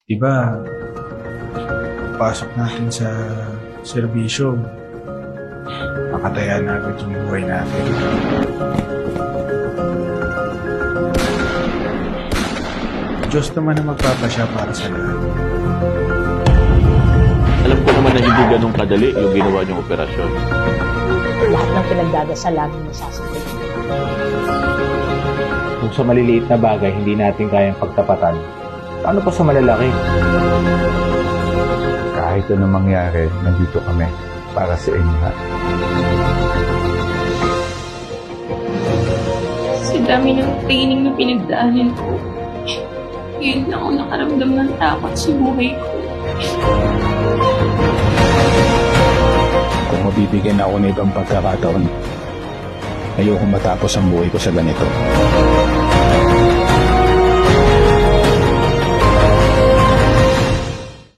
Diba, pasok natin sa serbisyo, makataya natin itong buhay natin. Diyos naman ang magpapasya para sa lahat. Alam ko naman na hindi ganun kadali yung ginawa niyong operasyon. Lahat ng pinagdadasal laging masasagot. Kung sa maliliit na bagay hindi natin kayang pagtapatan, paano pa sa malalaki? Kahit anong mangyari, nandito kami para sa inyo. Sa dami ng training na pinagdaanan ko, ngayon na ako nakaramdam ng takot sa buhay ko. Kung mabibigyan ako ng ibang pagkakataon, ayoko matapos ang buhay ko sa ganito.